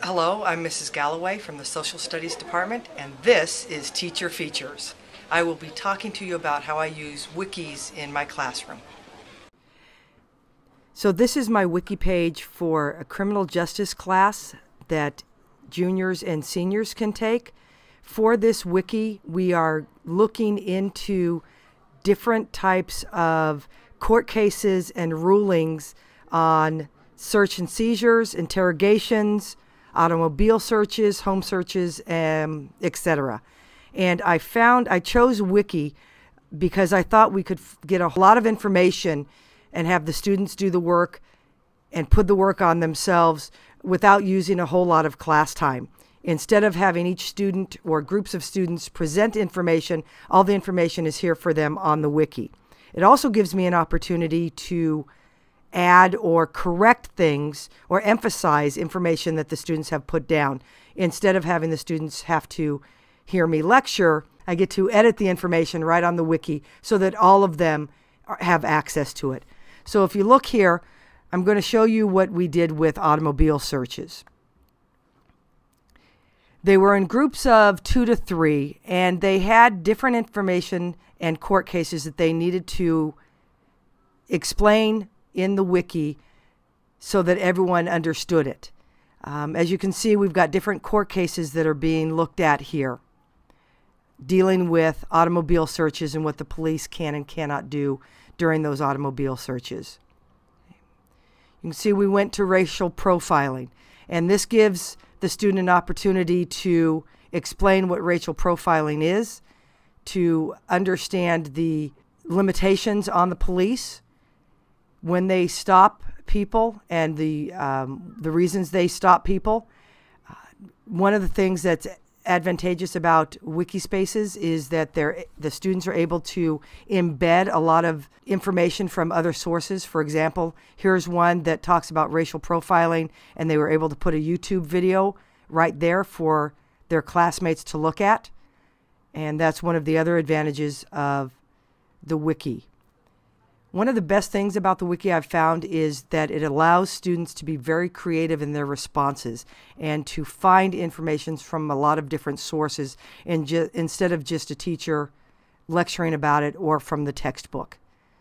Hello, I'm Mrs. Galloway from the Social Studies Department, and this is Teacher Features. I will be talking to you about how I use wikis in my classroom. So this is my wiki page for a criminal justice class that juniors and seniors can take. For this wiki, we are looking into different types of court cases and rulings on search and seizures, interrogations, automobile searches, home searches, etc. And I chose Wiki because I thought we could get a lot of information and have the students do the work and put the work on themselves without using a whole lot of class time. Instead of having each student or groups of students present information, all the information is here for them on the wiki. It also gives me an opportunity to add or correct things or emphasize information that the students have put down. Instead of having the students have to hear me lecture, I get to edit the information right on the wiki so that all of them have access to it. So if you look here, I'm going to show you what we did with automobile searches. They were in groups of 2 to 3, and they had different information and court cases that they needed to explain in the wiki so that everyone understood it. As you can see, we've got different court cases that are being looked at here, dealing with automobile searches and what the police can and cannot do during those automobile searches. You can see we went to racial profiling, and this gives the student an opportunity to explain what racial profiling is, to understand the limitations on the police when they stop people and the reasons they stop people. One of the things that's advantageous about wiki spaces is that the students are able to embed a lot of information from other sources. For example, here's one that talks about racial profiling, and they were able to put a YouTube video right there for their classmates to look at. And that's one of the other advantages of the wiki. One of the best things about the wiki I've found is that it allows students to be very creative in their responses and to find information from a lot of different sources instead of just a teacher lecturing about it or from the textbook.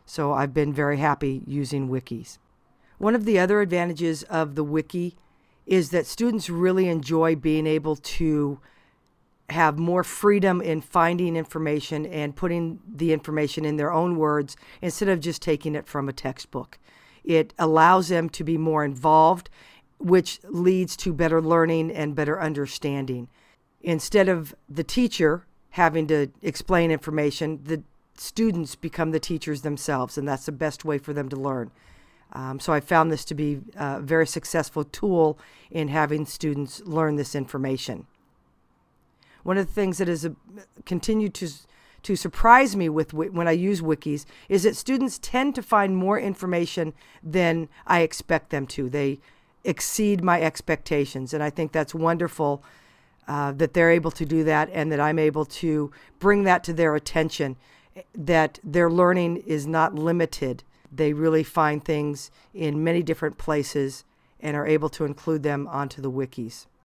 So I've been very happy using wikis. One of the other advantages of the wiki is that students really enjoy being able to have more freedom in finding information and putting the information in their own words instead of just taking it from a textbook. It allows them to be more involved, which leads to better learning and better understanding. Instead of the teacher having to explain information, the students become the teachers themselves, and that's the best way for them to learn. So I found this to be a very successful tool in having students learn this information. One of the things that has continued to surprise me when I use wikis is that students tend to find more information than I expect them to. They exceed my expectations, and I think that's wonderful that they're able to do that and that I'm able to bring that to their attention, that their learning is not limited. They really find things in many different places and are able to include them onto the wikis.